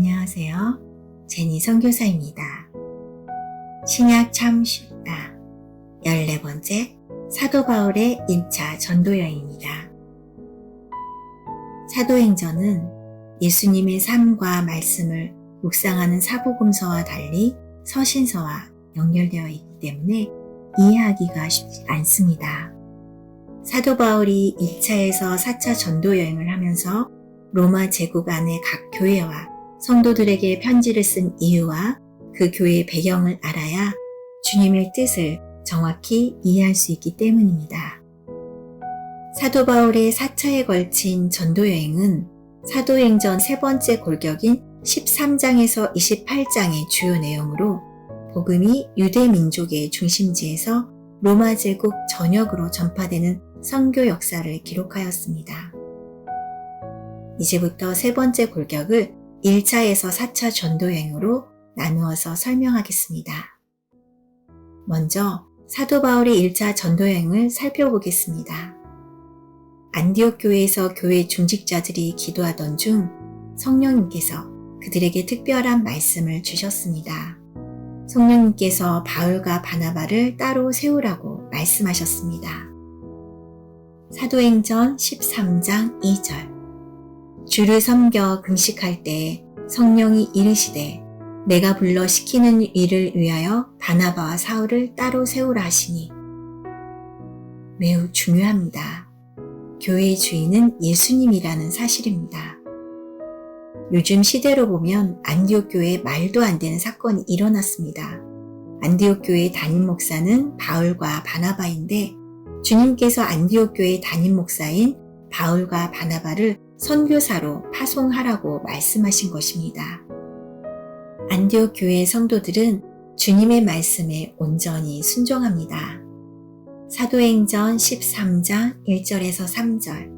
안녕하세요. 제니 선교사입니다. 신약 참 쉽다. 14번째 사도 바울의 1차 전도여행입니다. 사도행전은 예수님의 삶과 말씀을 묵상하는 사복음서와 달리 서신서와 연결되어 있기 때문에 이해하기가 쉽지 않습니다. 사도 바울이 2차에서 4차 전도여행을 하면서 로마 제국 안의 각 교회와 성도들에게 편지를 쓴 이유와 그 교회의 배경을 알아야 주님의 뜻을 정확히 이해할 수 있기 때문입니다. 사도 바울의 4차에 걸친 전도여행은 사도행전 세 번째 골격인 13장에서 28장의 주요 내용으로 복음이 유대 민족의 중심지에서 로마 제국 전역으로 전파되는 선교 역사를 기록하였습니다. 이제부터 세 번째 골격을 1차에서 4차 전도여행으로 나누어서 설명하겠습니다. 먼저 사도 바울의 1차 전도여행을 살펴보겠습니다. 안디옥 교회에서 교회 중직자들이 기도하던 중 성령님께서 그들에게 특별한 말씀을 주셨습니다. 성령님께서 바울과 바나바를 따로 세우라고 말씀하셨습니다. 사도행전 13장 2절 주를 섬겨 금식할 때 성령이 이르시되 내가 불러 시키는 일을 위하여 바나바와 사울을 따로 세우라 하시니 매우 중요합니다. 교회의 주인은 예수님이라는 사실입니다. 요즘 시대로 보면 안디옥 교회에 말도 안 되는 사건이 일어났습니다. 안디옥 교회의 담임 목사는 바울과 바나바인데 주님께서 안디옥 교회의 담임 목사인 바울과 바나바를 선교사로 파송하라고 말씀하신 것입니다. 안디옥 교회의 성도들은 주님의 말씀에 온전히 순종합니다. 사도행전 13장 1절에서 3절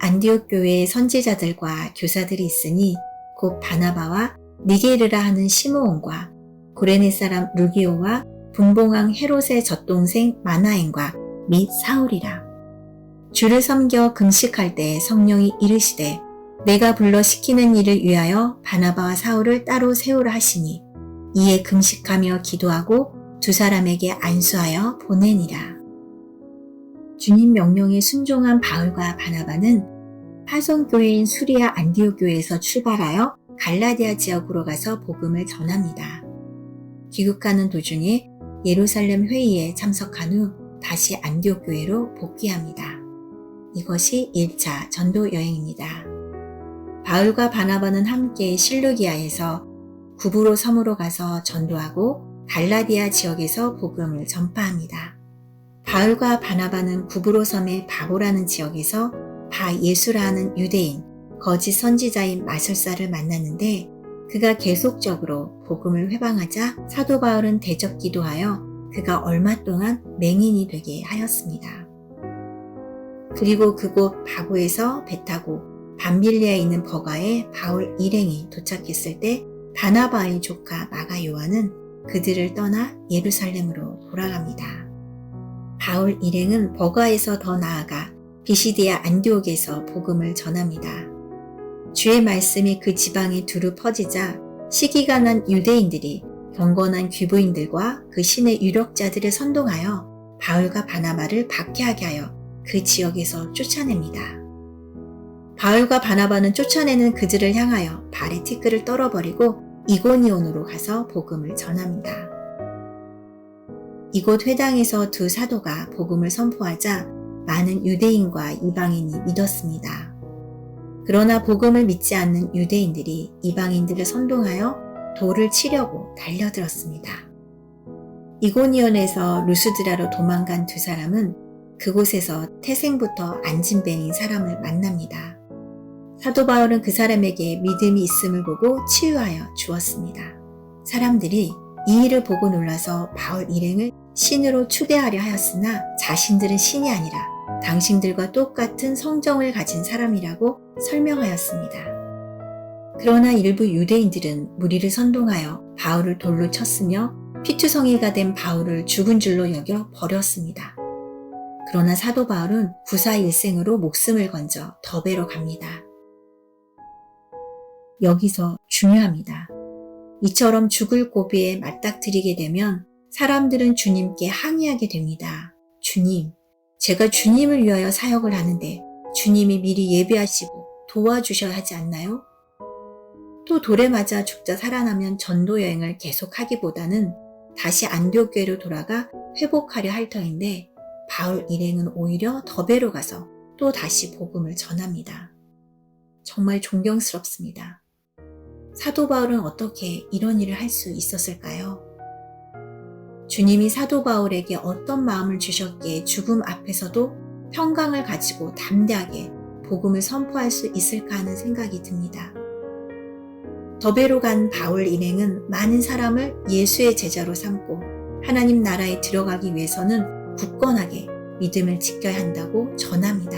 안디옥 교회의 선지자들과 교사들이 있으니 곧 바나바와 니게르라 하는 시므온과 구레네 사람 루기오와 분봉왕 헤롯의 젖동생 마나엔과 및 사울이라. 주를 섬겨 금식할 때 성령이 이르시되 내가 불러 시키는 일을 위하여 바나바와 사울을 따로 세우라 하시니 이에 금식하며 기도하고 두 사람에게 안수하여 보내니라. 주님 명령에 순종한 바울과 바나바는 파송교회인 수리아 안디옥 교회에서 출발하여 갈라디아 지역으로 가서 복음을 전합니다. 귀국하는 도중에 예루살렘 회의에 참석한 후 다시 안디옥 교회로 복귀합니다. 이것이 1차 전도 여행입니다. 바울과 바나바는 함께 실루기아에서 구브로 섬으로 가서 전도하고 갈라디아 지역에서 복음을 전파합니다. 바울과 바나바는 구브로 섬의 바보라는 지역에서 바 예수라는 유대인, 거짓 선지자인 마술사를 만났는데 그가 계속적으로 복음을 회방하자 사도 바울은 대적 기도하여 그가 얼마 동안 맹인이 되게 하였습니다. 그리고 그곳 바보에서 배 타고 밤빌리아에 있는 버가에 바울 일행이 도착했을 때 바나바의 조카 마가 요한은 그들을 떠나 예루살렘으로 돌아갑니다. 바울 일행은 버가에서 더 나아가 비시디아 안디옥에서 복음을 전합니다. 주의 말씀이 그 지방에 두루 퍼지자 시기가 난 유대인들이 경건한 귀부인들과 그 신의 유력자들을 선동하여 바울과 바나바를 박해하게 하여 그 지역에서 쫓아냅니다. 바울과 바나바는 쫓아내는 그들을 향하여 발에 티끌을 떨어버리고 이고니온으로 가서 복음을 전합니다. 이곳 회당에서 두 사도가 복음을 선포하자 많은 유대인과 이방인이 믿었습니다. 그러나 복음을 믿지 않는 유대인들이 이방인들을 선동하여 돌을 치려고 달려들었습니다. 이고니온에서 루스드라로 도망간 두 사람은 그곳에서 태생부터 안진뱅인 사람을 만납니다. 사도 바울은 그 사람에게 믿음이 있음을 보고 치유하여 주었습니다. 사람들이 이 일을 보고 놀라서 바울 일행을 신으로 추대하려 하였으나 자신들은 신이 아니라 당신들과 똑같은 성정을 가진 사람이라고 설명하였습니다. 그러나 일부 유대인들은 무리를 선동하여 바울을 돌로 쳤으며 피투성이가 된 바울을 죽은 줄로 여겨 버렸습니다. 그러나 사도 바울은 구사일생으로 목숨을 건져 더베로 갑니다. 여기서 중요합니다. 이처럼 죽을 고비에 맞닥뜨리게 되면 사람들은 주님께 항의하게 됩니다. 주님, 제가 주님을 위하여 사역을 하는데 주님이 미리 예비하시고 도와주셔야 하지 않나요? 또 돌에 맞아 죽자 살아나면 전도 여행을 계속하기보다는 다시 안디옥교회로 돌아가 회복하려 할 터인데 바울 일행은 오히려 더베로 가서 또 다시 복음을 전합니다. 정말 존경스럽습니다. 사도 바울은 어떻게 이런 일을 할 수 있었을까요? 주님이 사도 바울에게 어떤 마음을 주셨기에 죽음 앞에서도 평강을 가지고 담대하게 복음을 선포할 수 있을까 하는 생각이 듭니다. 더베로 간 바울 일행은 많은 사람을 예수의 제자로 삼고 하나님 나라에 들어가기 위해서는 굳건하게 믿음을 지켜야 한다고 전합니다.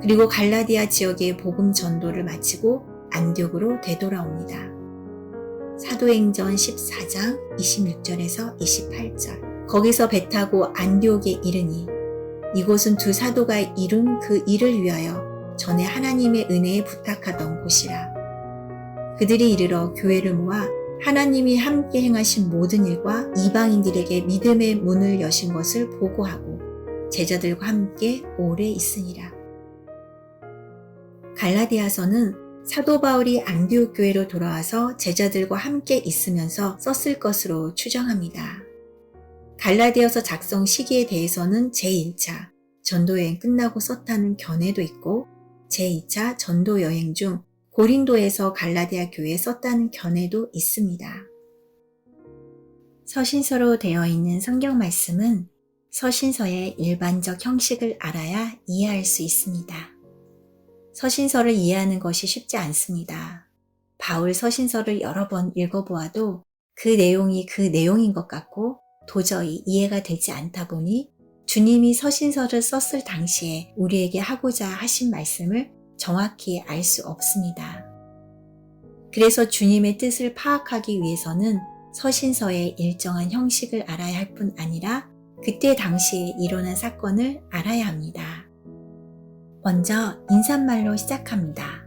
그리고 갈라디아 지역의 복음 전도를 마치고 안디옥으로 되돌아옵니다. 사도행전 14장 26절에서 28절. 거기서 배 타고 안디옥에 이르니 이곳은 두 사도가 이룬 그 일을 위하여 전에 하나님의 은혜에 부탁하던 곳이라. 그들이 이르러 교회를 모아 하나님이 함께 행하신 모든 일과 이방인들에게 믿음의 문을 여신 것을 보고하고 제자들과 함께 오래 있으니라. 갈라디아서는 사도 바울이 안디옥 교회로 돌아와서 제자들과 함께 있으면서 썼을 것으로 추정합니다. 갈라디아서 작성 시기에 대해서는 제1차 전도여행 끝나고 썼다는 견해도 있고 제2차 전도여행 중 고린도에서 갈라디아 교회에 썼다는 견해도 있습니다. 서신서로 되어 있는 성경 말씀은 서신서의 일반적 형식을 알아야 이해할 수 있습니다. 서신서를 이해하는 것이 쉽지 않습니다. 바울 서신서를 여러 번 읽어보아도 그 내용이 그 내용인 것 같고 도저히 이해가 되지 않다 보니 주님이 서신서를 썼을 당시에 우리에게 하고자 하신 말씀을 정확히 알 수 없습니다. 그래서 주님의 뜻을 파악하기 위해서는 서신서의 일정한 형식을 알아야 할 뿐 아니라 그때 당시에 일어난 사건을 알아야 합니다. 먼저 인사말로 시작합니다.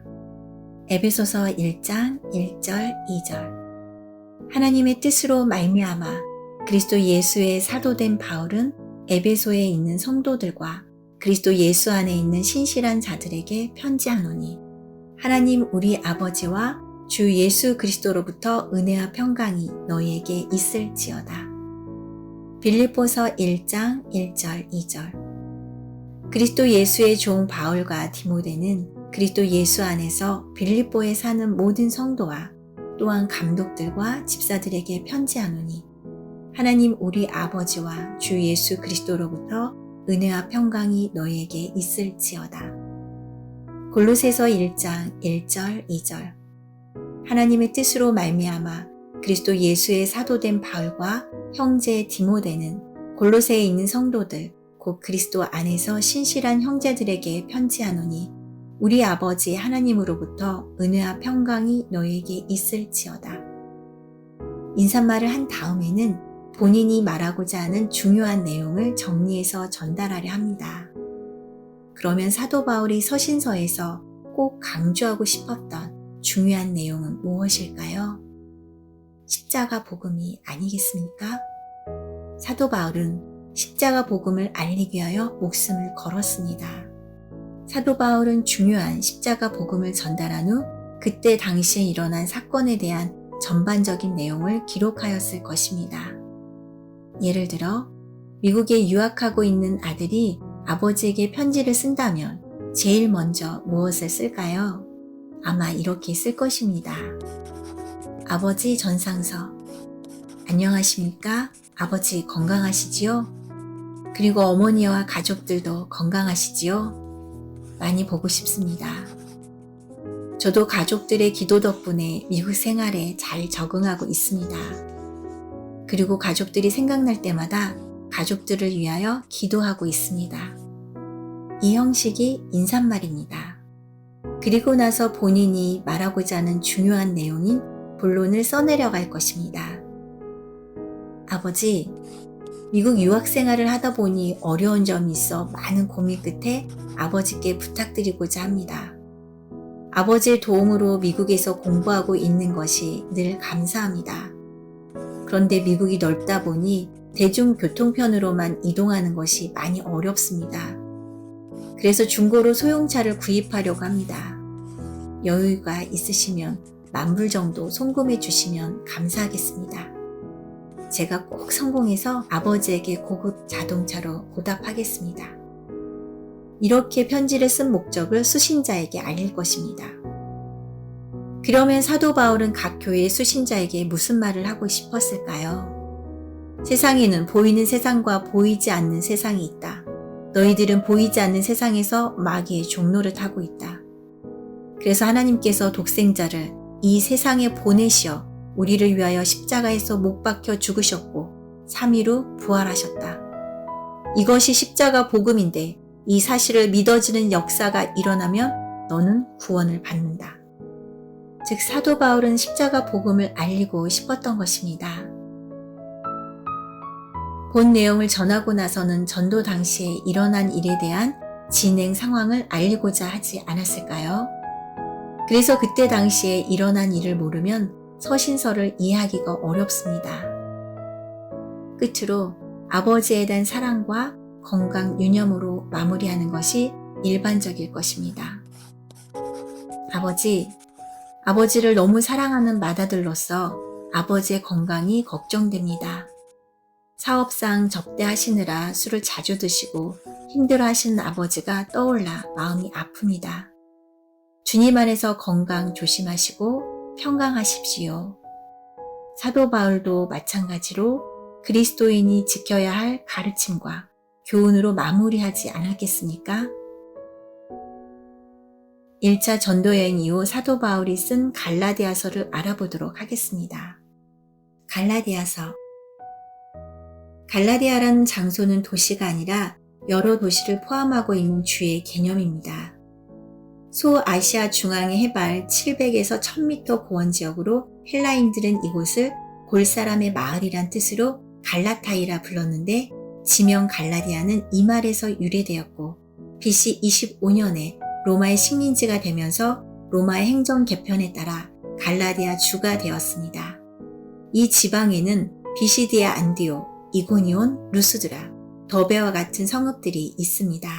에베소서 1장 1절 2절. 하나님의 뜻으로 말미암아 그리스도 예수의 사도된 바울은 에베소에 있는 성도들과 그리스도 예수 안에 있는 신실한 자들에게 편지하노니 하나님 우리 아버지와 주 예수 그리스도로부터 은혜와 평강이 너희에게 있을지어다. 빌립보서 1장 1절 2절. 그리스도 예수의 종 바울과 디모데는 그리스도 예수 안에서 빌립보에 사는 모든 성도와 또한 감독들과 집사들에게 편지하노니 하나님 우리 아버지와 주 예수 그리스도로부터 은혜와 평강이 너희에게 있을지어다. 골로새서 1장 1절 2절. 하나님의 뜻으로 말미암아 그리스도 예수의 사도된 바울과 형제 디모데는 골로새에 있는 성도들 곧 그리스도 안에서 신실한 형제들에게 편지하노니 우리 아버지 하나님으로부터 은혜와 평강이 너희에게 있을지어다. 인사말을 한 다음에는 본인이 말하고자 하는 중요한 내용을 정리해서 전달하려 합니다. 그러면 사도 바울이 서신서에서 꼭 강조하고 싶었던 중요한 내용은 무엇일까요? 십자가 복음이 아니겠습니까? 사도 바울은 십자가 복음을 알리기 위하여 목숨을 걸었습니다. 사도 바울은 중요한 십자가 복음을 전달한 후 그때 당시에 일어난 사건에 대한 전반적인 내용을 기록하였을 것입니다. 예를 들어 미국에 유학하고 있는 아들이 아버지에게 편지를 쓴다면 제일 먼저 무엇을 쓸까요? 아마 이렇게 쓸 것입니다. 아버지 전상서. 안녕하십니까? 아버지 건강하시지요? 그리고 어머니와 가족들도 건강하시지요? 많이 보고 싶습니다. 저도 가족들의 기도 덕분에 미국 생활에 잘 적응하고 있습니다. 그리고 가족들이 생각날 때마다 가족들을 위하여 기도하고 있습니다. 이 형식이 인사말입니다. 그리고 나서 본인이 말하고자 하는 중요한 내용인 본론을 써내려갈 것입니다. 아버지, 미국 유학 생활을 하다 보니 어려운 점이 있어 많은 고민 끝에 아버지께 부탁드리고자 합니다. 아버지의 도움으로 미국에서 공부하고 있는 것이 늘 감사합니다. 그런데 미국이 넓다 보니 대중교통편으로만 이동하는 것이 많이 어렵습니다. 그래서 중고로 소형차를 구입하려고 합니다. 여유가 있으시면 $10,000 정도 송금해 주시면 감사하겠습니다. 제가 꼭 성공해서 아버지에게 고급 자동차로 보답하겠습니다. 이렇게 편지를 쓴 목적을 수신자에게 알릴 것입니다. 그러면 사도 바울은 각 교회의 수신자에게 무슨 말을 하고 싶었을까요? 세상에는 보이는 세상과 보이지 않는 세상이 있다. 너희들은 보이지 않는 세상에서 마귀의 종노를 타고 있다. 그래서 하나님께서 독생자를 이 세상에 보내시어 우리를 위하여 십자가에서 못 박혀 죽으셨고 3일 후 부활하셨다. 이것이 십자가 복음인데 이 사실을 믿어지는 역사가 일어나면 너는 구원을 받는다. 즉 사도 바울은 십자가 복음을 알리고 싶었던 것입니다. 본 내용을 전하고 나서는 전도 당시에 일어난 일에 대한 진행 상황을 알리고자 하지 않았을까요? 그래서 그때 당시에 일어난 일을 모르면 서신서를 이해하기가 어렵습니다. 끝으로 아버지에 대한 사랑과 건강 유념으로 마무리하는 것이 일반적일 것입니다. 아버지를 너무 사랑하는 맏아들로서 아버지의 건강이 걱정됩니다. 사업상 접대하시느라 술을 자주 드시고 힘들어하시는 아버지가 떠올라 마음이 아픕니다. 주님 안에서 건강 조심하시고 평강하십시오. 사도 바울도 마찬가지로 그리스도인이 지켜야 할 가르침과 교훈으로 마무리하지 않았겠습니까? 1차 전도여행 이후 사도 바울이 쓴 갈라디아서를 알아보도록 하겠습니다. 갈라디아라는 장소는 도시가 아니라 여러 도시를 포함하고 있는 주의 개념입니다. 소아시아 중앙의 해발 700에서 1000m 고원 지역으로 헬라인들은 이곳을 골사람의 마을이란 뜻으로 갈라타이라 불렀는데 지명 갈라디아는 이 말에서 유래되었고 BC 25년에 로마의 식민지가 되면서 로마의 행정 개편에 따라 갈라디아 주가 되었습니다. 이 지방에는 비시디아 안디오, 이고니온, 루스드라, 더베와 같은 성읍들이 있습니다.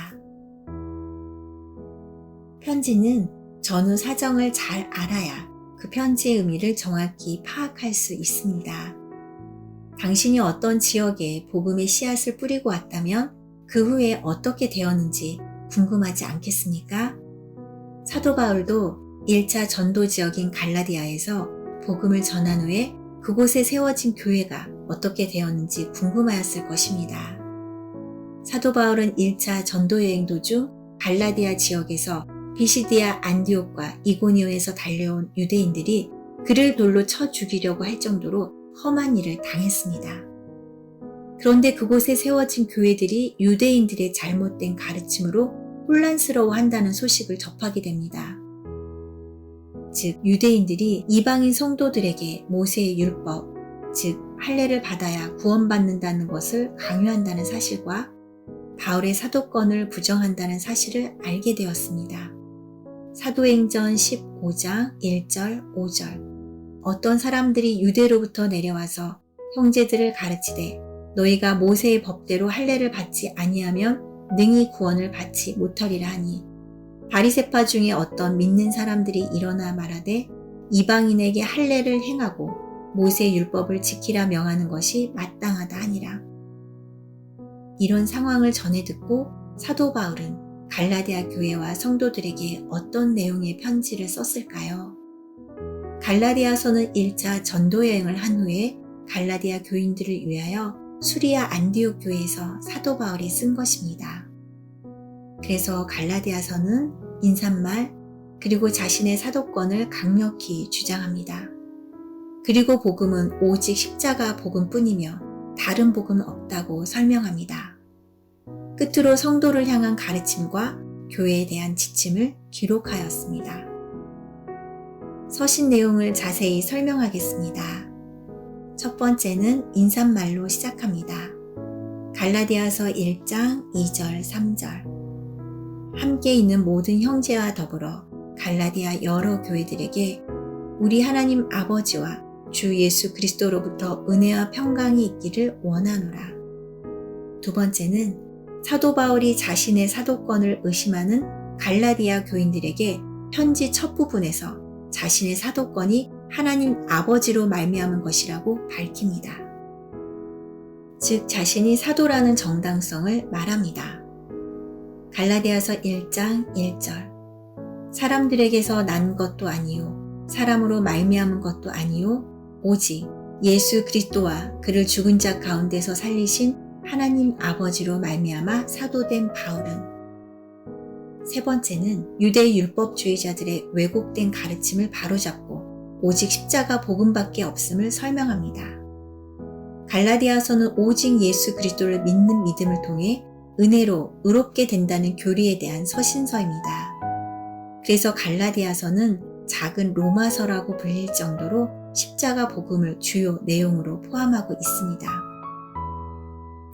편지는 전후 사정을 잘 알아야 그 편지의 의미를 정확히 파악할 수 있습니다. 당신이 어떤 지역에 복음의 씨앗을 뿌리고 왔다면 그 후에 어떻게 되었는지 궁금하지 않겠습니까? 사도 바울도 1차 전도 지역인 갈라디아에서 복음을 전한 후에 그곳에 세워진 교회가 어떻게 되었는지 궁금하였을 것입니다. 사도 바울은 1차 전도 여행 도중 갈라디아 지역에서 비시디아 안디옥과 이고니온에서 달려온 유대인들이 그를 돌로 쳐 죽이려고 할 정도로 험한 일을 당했습니다. 그런데 그곳에 세워진 교회들이 유대인들의 잘못된 가르침으로 혼란스러워한다는 소식을 접하게 됩니다. 즉 유대인들이 이방인 성도들에게 모세의 율법, 즉 할례를 받아야 구원받는다는 것을 강요한다는 사실과 바울의 사도권을 부정한다는 사실을 알게 되었습니다. 사도행전 15장 1절 5절 어떤 사람들이 유대로부터 내려와서 형제들을 가르치되 너희가 모세의 법대로 할례를 받지 아니하면 능히 구원을 받지 못하리라 하니 바리새파 중에 어떤 믿는 사람들이 일어나 말하되 이방인에게 할례를 행하고 모세의 율법을 지키라 명하는 것이 마땅하다 하니라. 이런 상황을 전해 듣고 사도 바울은 갈라디아 교회와 성도들에게 어떤 내용의 편지를 썼을까요? 갈라디아서는 1차 전도여행을 한 후에 갈라디아 교인들을 위하여 수리아 안디옥 교회에서 사도 바울이 쓴 것입니다. 그래서 갈라디아서는 인사말 그리고 자신의 사도권을 강력히 주장합니다. 그리고 복음은 오직 십자가 복음뿐이며 다른 복음은 없다고 설명합니다. 끝으로 성도를 향한 가르침과 교회에 대한 지침을 기록하였습니다. 서신 내용을 자세히 설명하겠습니다. 첫 번째는 인사말로 시작합니다. 갈라디아서 1장 2절 3절 함께 있는 모든 형제와 더불어 갈라디아 여러 교회들에게 우리 하나님 아버지와 주 예수 그리스도로부터 은혜와 평강이 있기를 원하노라. 두 번째는 사도 바울이 자신의 사도권을 의심하는 갈라디아 교인들에게 편지 첫 부분에서 자신의 사도권이 하나님 아버지로 말미암은 것이라고 밝힙니다. 즉 자신이 사도라는 정당성을 말합니다. 갈라디아서 1장 1절 사람들에게서 난 것도 아니요 사람으로 말미암은 것도 아니요 오직 예수 그리스도와 그를 죽은 자 가운데서 살리신 하나님 아버지로 말미암아 사도된 바울은 세 번째는 유대 율법주의자들의 왜곡된 가르침을 바로잡고 오직 십자가 복음밖에 없음을 설명합니다. 갈라디아서는 오직 예수 그리스도를 믿는 믿음을 통해 은혜로 의롭게 된다는 교리에 대한 서신서입니다. 그래서 갈라디아서는 작은 로마서라고 불릴 정도로 십자가 복음을 주요 내용으로 포함하고 있습니다.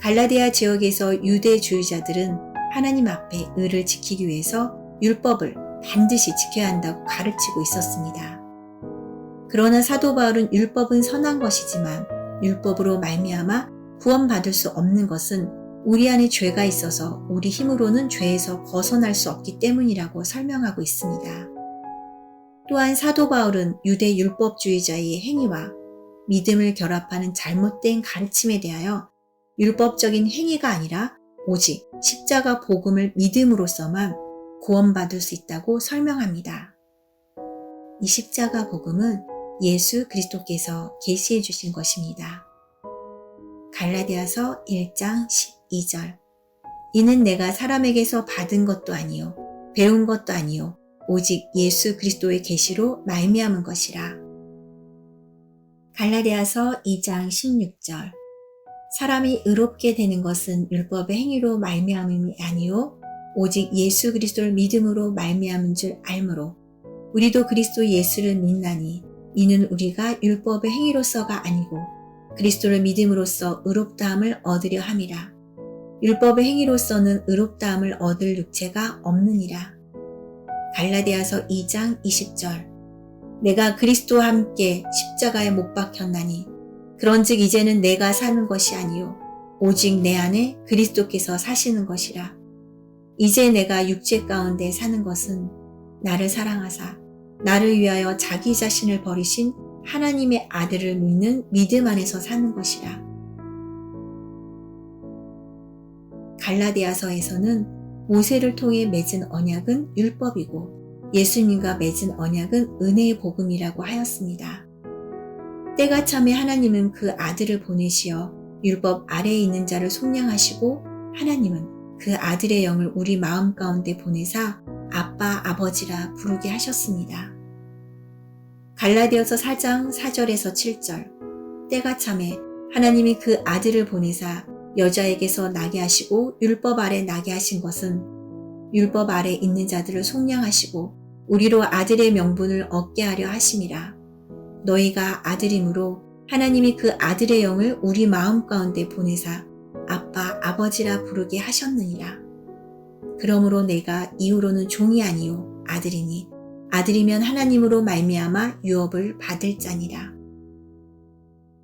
갈라디아 지역에서 유대주의자들은 하나님 앞에 의를 지키기 위해서 율법을 반드시 지켜야 한다고 가르치고 있었습니다. 그러나 사도 바울은 율법은 선한 것이지만 율법으로 말미암아 구원받을 수 없는 것은 우리 안에 죄가 있어서 우리 힘으로는 죄에서 벗어날 수 없기 때문이라고 설명하고 있습니다. 또한 사도 바울은 유대 율법주의자의 행위와 믿음을 결합하는 잘못된 가르침에 대하여 율법적인 행위가 아니라 오직 십자가 복음을 믿음으로써만 구원받을 수 있다고 설명합니다. 이 십자가 복음은 예수 그리스도께서 계시해 주신 것입니다. 갈라디아서 1장 12절 이는 내가 사람에게서 받은 것도 아니요 배운 것도 아니요 오직 예수 그리스도의 계시로 말미암은 것이라. 갈라디아서 2장 16절 사람이 의롭게 되는 것은 율법의 행위로 말미암음이 아니요 오직 예수 그리스도를 믿음으로 말미암은 줄 알므로 우리도 그리스도 예수를 믿나니 이는 우리가 율법의 행위로서가 아니고 그리스도를 믿음으로써 의롭다함을 얻으려 함이라. 율법의 행위로서는 의롭다함을 얻을 육체가 없느니라. 갈라디아서 2장 20절 내가 그리스도와 함께 십자가에 못 박혔나니 그런즉 이제는 내가 사는 것이 아니요 오직 내 안에 그리스도께서 사시는 것이라. 이제 내가 육체 가운데 사는 것은 나를 사랑하사 나를 위하여 자기 자신을 버리신 하나님의 아들을 믿는 믿음 안에서 사는 것이라. 갈라디아서에서는 모세를 통해 맺은 언약은 율법이고 예수님과 맺은 언약은 은혜의 복음이라고 하였습니다. 때가 참에 하나님은 그 아들을 보내시어 율법 아래에 있는 자를 속량하시고 하나님은 그 아들의 영을 우리 마음 가운데 보내사 아빠 아버지라 부르게 하셨습니다. 갈라디아서 4장 4절에서 7절 때가 참에 하나님이 그 아들을 보내사 여자에게서 나게 하시고 율법 아래 나게 하신 것은 율법 아래 있는 자들을 속량하시고 우리로 아들의 명분을 얻게 하려 하심이라. 너희가 아들이므로 하나님이 그 아들의 영을 우리 마음 가운데 보내사 아빠 아버지라 부르게 하셨느니라. 그러므로 내가 이후로는 종이 아니요 아들이니 아들이면 하나님으로 말미암아 유업을 받을 자니라.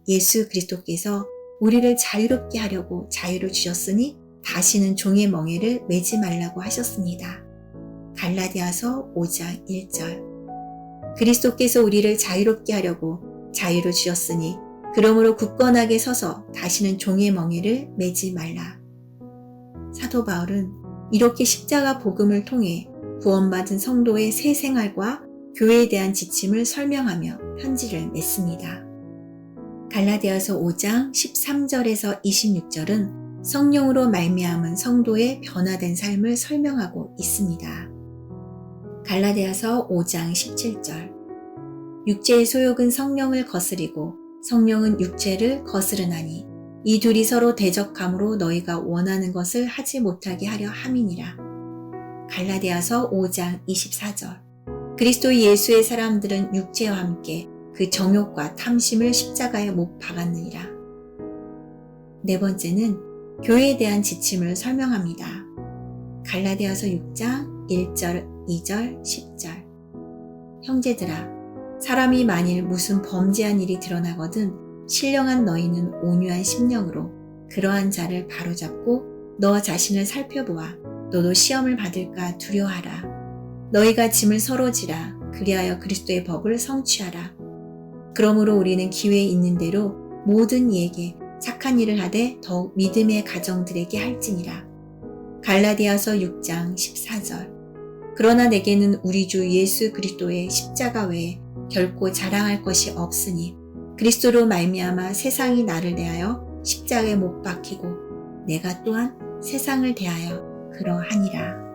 예수 그리스도께서 우리를 자유롭게 하려고 자유를 주셨으니 다시는 종의 멍에를 매지 말라고 하셨습니다. 갈라디아서 5장 1절 그리스도께서 우리를 자유롭게 하려고 자유를 주셨으니 그러므로 굳건하게 서서 다시는 종의 멍에를 매지 말라. 사도 바울은 이렇게 십자가 복음을 통해 구원받은 성도의 새 생활과 교회에 대한 지침을 설명하며 편지를 맺습니다. 갈라디아서 5장 13절에서 26절은 성령으로 말미암은 성도의 변화된 삶을 설명하고 있습니다. 갈라디아서 5장 17절 육체의 소욕은 성령을 거스리고 성령은 육체를 거스르나니 이 둘이 서로 대적함으로 너희가 원하는 것을 하지 못하게 하려 함이니라. 갈라디아서 5장 24절 그리스도 예수의 사람들은 육체와 함께 그 정욕과 탐심을 십자가에 못 박았느니라. 네 번째는 교회에 대한 지침을 설명합니다. 갈라디아서 6장 1절, 2절, 10절 형제들아, 사람이 만일 무슨 범죄한 일이 드러나거든 신령한 너희는 온유한 심령으로 그러한 자를 바로잡고 너 자신을 살펴보아 너도 시험을 받을까 두려워하라. 너희가 짐을 서로 지라. 그리하여 그리스도의 법을 성취하라. 그러므로 우리는 기회 있는 대로 모든 이에게 착한 일을 하되 더욱 믿음의 가정들에게 할지니라. 갈라디아서 6장 14절. 그러나 내게는 우리 주 예수 그리스도의 십자가 외에 결코 자랑할 것이 없으니 그리스도로 말미암아 세상이 나를 대하여 십자가에 못 박히고 내가 또한 세상을 대하여 그러하니라.